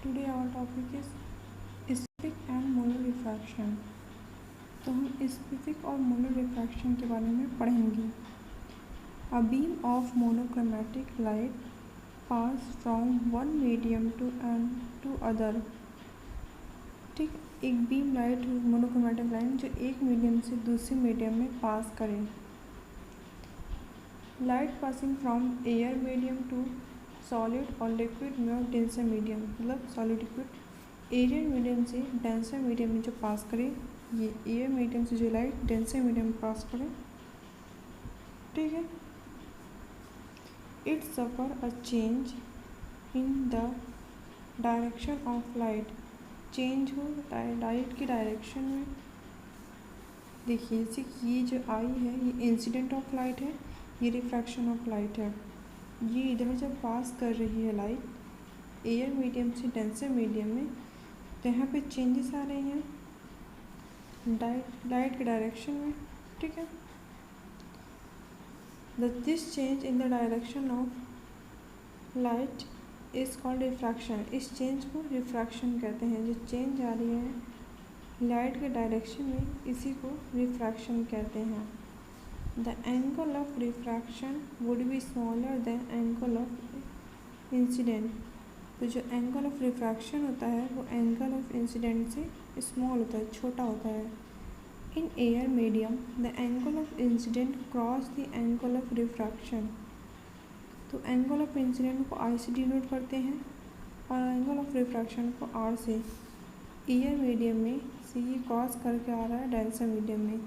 Today our topic is specific and molar refraction. तो हम specific और मोलर रिफ्रैक्शन के बारे में पढ़ेंगे। A beam of monochromatic light pass from one medium to other. ठीक, एक बीम लाइट मोनोक्रोमैटिक लाइट जो एक मीडियम से दूसरे मीडियम में पास करे। Light passing from air medium to solid और लिक्विड में और डेंसर मीडियम, मतलब सॉलिड लिक्विड एयर मीडियम से डेंसर मीडियम में जो पास करे, ये एयर मीडियम से जो लाइट डेंसर मीडियम में पास करे, ठीक है। It suffer a change in the direction of light. Change हो लाइट की डायरेक्शन में। देखिए ये जो आई है ये इंसिडेंट ऑफ लाइट है, ये रिफ्रैक्शन ऑफ लाइट है। ये इधर जब पास कर रही है लाइट एयर मीडियम से डेंसर मीडियम में, तो यहाँ पे चेंजेस आ रहे हैं लाइट के डायरेक्शन में, ठीक है। This change in the direction of light is called refraction. इस चेंज को रिफ्रैक्शन कहते हैं। जो चेंज आ रही है लाइट के डायरेक्शन में, इसी को रिफ्रैक्शन कहते हैं। The angle of refraction would be smaller than angle of incident। तो जो एंगल ऑफ रिफ्रैक्शन होता है वो एंगल ऑफ इंसिडेंट से स्मॉल होता है, छोटा होता है। In air medium the angle of incident cross the angle of refraction. तो एंगल ऑफ इंसिडेंट को आई से डिनोट करते हैं और एंगल ऑफ रिफ्रैक्शन को आर से। एयर मीडियम में से ये क्रॉस करके आ रहा है डेंसर मीडियम में।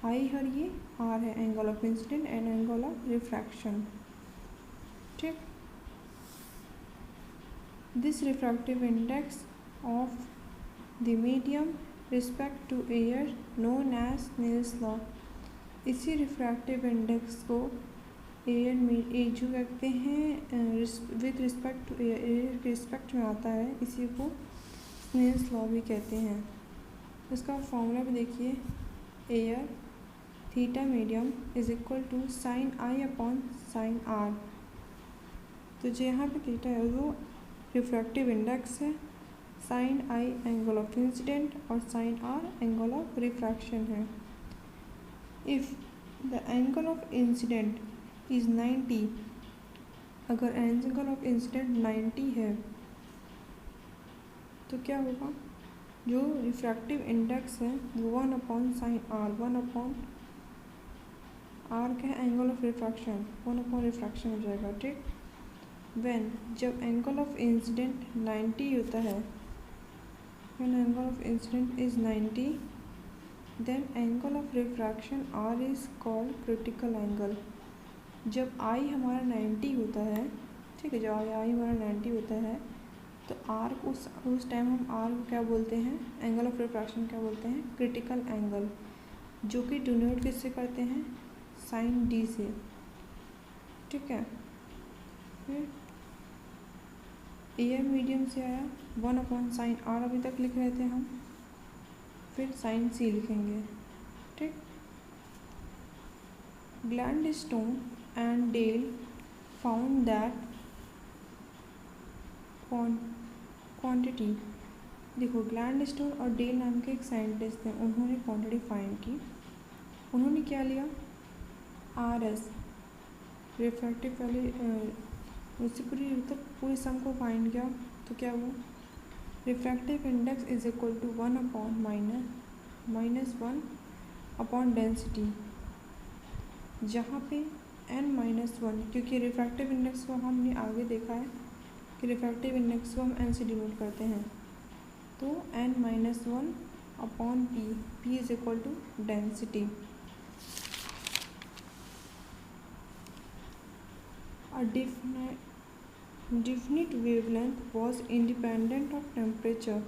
आई और ये आर है, angle of incident and angle of refraction, ठीक। This refractive index of the medium respect to air known as Snell's law. इसी रिफ्रैक्टिव इंडेक्स को एयर में जो कहते हैं विद रिस्पेक्ट टू एयर के रिस्पेक्ट में आता है, इसी को स्नेल्स लॉ भी कहते हैं। इसका फॉर्मूला भी देखिए, air theta medium is equal to sine i upon sine r. तो जो यहाँ पे थीटा है वो रिफ्रैक्टिव इंडेक्स है, sine i angle of incident और sine r angle of refraction है। If the angle of incident is 90, अगर एंगल ऑफ इंसिडेंट 90 है तो क्या होगा, जो रिफ्रैक्टिव इंडेक्स है वो 1 upon sine r, 1 upon r का angle of refraction, 1 upon refraction हो जाएगा, ठीक। व्हेन जब एंगल ऑफ इंसिडेंट 90 होता है, when angle of incident is 90 then angle of refraction r is called critical angle. जब आई हमारा 90 होता है, ठीक है, जब आई हमारा 90 होता है तो आर उस टाइम हम आर को क्या बोलते हैं, एंगल ऑफ रिफ्रैक्शन क्या बोलते हैं, क्रिटिकल एंगल, जो कि डिनोट किससे करते हैं, साइन डी से, ठीक है। फिर एयर मीडियम से आया 1 अपॉन साइन आर, अभी तक लिख रहे थे हम, फिर साइन सी लिखेंगे, ठीक। Gladstone and Dale found that quantity. देखो ग्लैडस्टोन और डेल नाम के एक साइंटिस्ट थे, उन्होंने क्वांटिटी फाइंड की। उन्होंने क्या लिया, आर एस रिफ्रैक्टिव वैल्यू, उससे पूरी सम को फाइंड किया। तो क्या हुआ, refractive index is equal to 1 upon minus 1 upon density, जहाँ पे n-1, क्योंकि रिफ्रैक्टिव इंडेक्स को हमने आगे देखा है कि रिफ्रैक्टिव इंडेक्स को हम n से डिनोट करते हैं, तो n-1 upon p is equal to density. A definite wavelength was independent of temperature।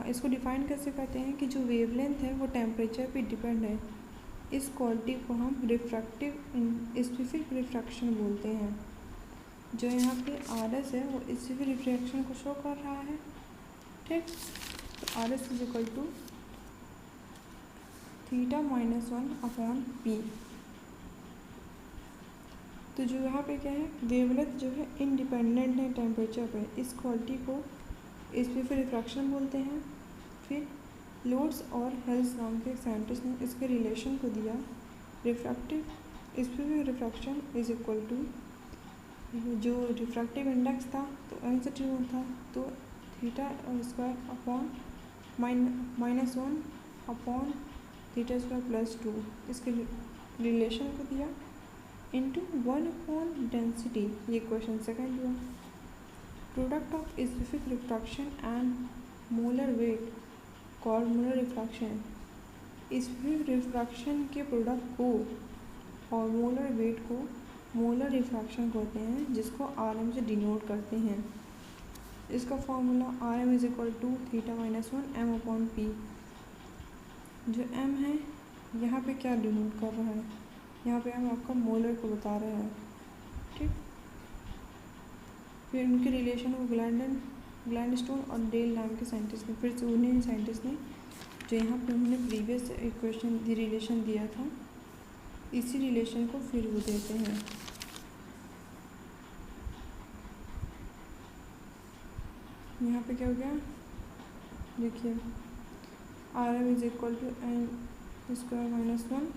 इसको डिफाइन कैसे करते हैं कि जो वेवलेंथ है वो टेम्परेचर पे डिपेंड है। इस क्वालिटी को हम रिफ्रैक्टिव स्पेसिफिक रिफ्रैक्शन बोलते हैं। जो यहाँ पे आर एस है वो स्पेसिफिक रिफ्रैक्शन को शो कर रहा है, ठीक। तो R S is equal to theta -1 upon p. तो जो यहाँ पे क्या है, वेवलेंथ जो है इंडिपेंडेंट है टेम्परेचर पे। इस क्वालिटी को इसमें फिर रिफ्रैक्शन बोलते हैं। फिर लोड्स और हेल्स नाम के साइंटिस्ट ने इसके रिलेशन को दिया। Refractive specific refraction is equal to, जो रिफ्रैक्टिव इंडेक्स था तो एन से टू था, तो theta square upon -1 upon theta square plus 2, इसके रिलेशन को दिया इंटू 1 अपॉन डेंसिटी। ये क्वेश्चन सेकंड हुआ। Product of specific refraction and molar weight called molar refraction. Specific refraction के प्रोडक्ट को और मोलर वेट को मोलर रिफ्रैक्शन कहते हैं, जिसको आर से डिनोट करते हैं। इसका formula RM is equal to theta -1 m upon p. जो m है यहाँ पे क्या डिनोट कर रहा है, यहाँ पे हम आपका मोलर को बता रहे हैं, ठीक। फिर उनके रिलेशन को ग्लैंडस्टोन और डेल नाम के साइंटिस्ट ने, फिर से उन्हीं साइंटिस्ट ने जो यहाँ पे उन्होंने प्रीवियस इक्वेशन रिलेशन दिया था, इसी रिलेशन को फिर वो देते हैं। यहाँ पे क्या हो गया, देखिए RM is equal to n square -1,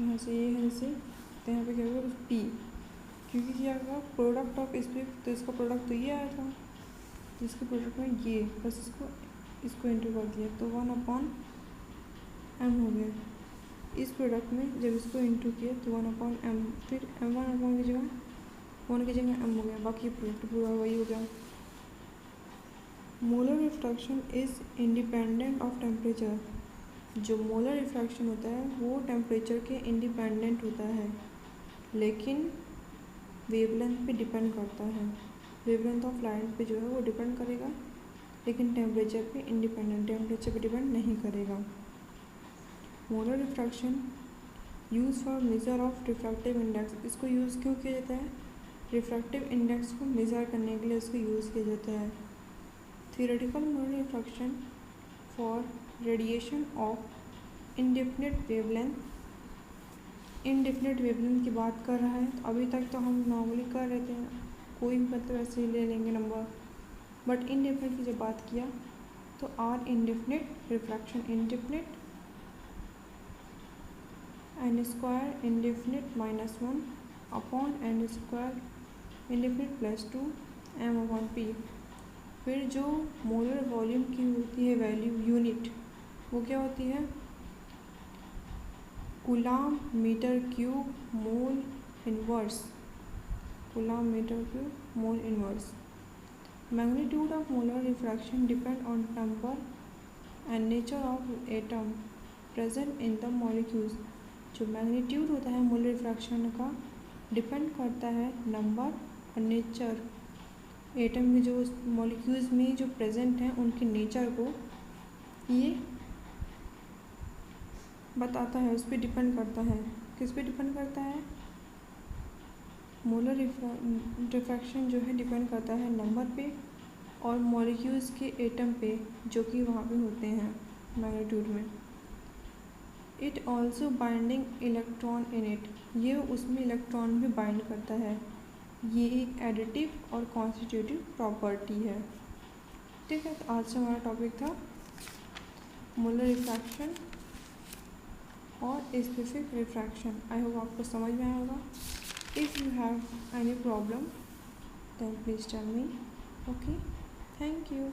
यहाँ से ये है जैसे, तो यहाँ पे क्या होगा P, क्योंकि क्या होगा प्रोडक्ट ऑफ स्पेसिफिक, तो इसका प्रोडक्ट तो ये आया था, जिसके प्रोडक्ट में ये बस इसको इंटू कर दिया, तो 1 अपॉन m हो गया। इस प्रोडक्ट में जब इसको इंटू किया तो 1 अपॉन m, फिर m1 अपॉन की जगह 1 की जगह m हो गया, बाकी प्रोडक्ट पूरा वही हो गया। Molar refraction is independent of temperature. जो मोलर रिफ्रैक्शन होता है वो टेम्परेचर के इंडिपेंडेंट होता है, लेकिन वेवलेंथ पे डिपेंड करता है। वेवलेंथ ऑफ लाइट पे जो है वो डिपेंड करेगा, लेकिन टेम्परेचर पे इंडिपेंडेंट, टेम्परेचर पे डिपेंड नहीं करेगा। Molar refraction use for measure of refractive index. इसको यूज़ क्यों किया जाता है, रिफ्रैक्टिव इंडेक्स को मेज़र करने के लिए इसको यूज़ किया जाता है। Theoretical molar refraction for radiation of indefinite wavelength. Indefinite wavelength की बात कर रहा है, तो अभी तक तो हम नॉर्मली कर रहे थे, कोई भी मतलब ऐसे ही ले लेंगे नंबर, बट इंडेफिनिट की जब बात किया तो R indefinite refraction, indefinite n square indefinite -1 upon n square indefinite +2 m अपॉन p। फिर जो मोलर वॉल्यूम की होती है वैल्यू यूनिट, वो क्या होती है, coulomb metre cube mole inverse, coulomb metre cube mole inverse. Magnitude of molar refraction depend on number and nature of atom present in the molecules. जो मैग्नीट्यूड होता है मोलर रिफ्रैक्शन का डिपेंड करता है नंबर और नेचर, एटम में जो molecules में जो प्रेजेंट हैं उनके नेचर को ये बताता है, उस पर डिपेंड करता है। किस पे डिपेंड करता है, मोलर रिफ्रैक्शन जो है डिपेंड करता है नंबर पे और मॉलिक्यूल्स के एटम पे जो कि वहाँ पे होते हैं मैग्नीट्यूड में। It also binding electron in it, ये उसमें इलेक्ट्रॉन भी बाइंड करता है। ये एक एडिटिव और कॉन्स्टिट्यूटिव प्रॉपर्टी है, ठीक है। तो आज से हमारा टॉपिक था मोलर रिफ्रैक्शन और स्पेसिफिक रिफ्रैक्शन। आई होप आपको समझ में आया होगा। If you have any problem then please tell me. Okay, thank you.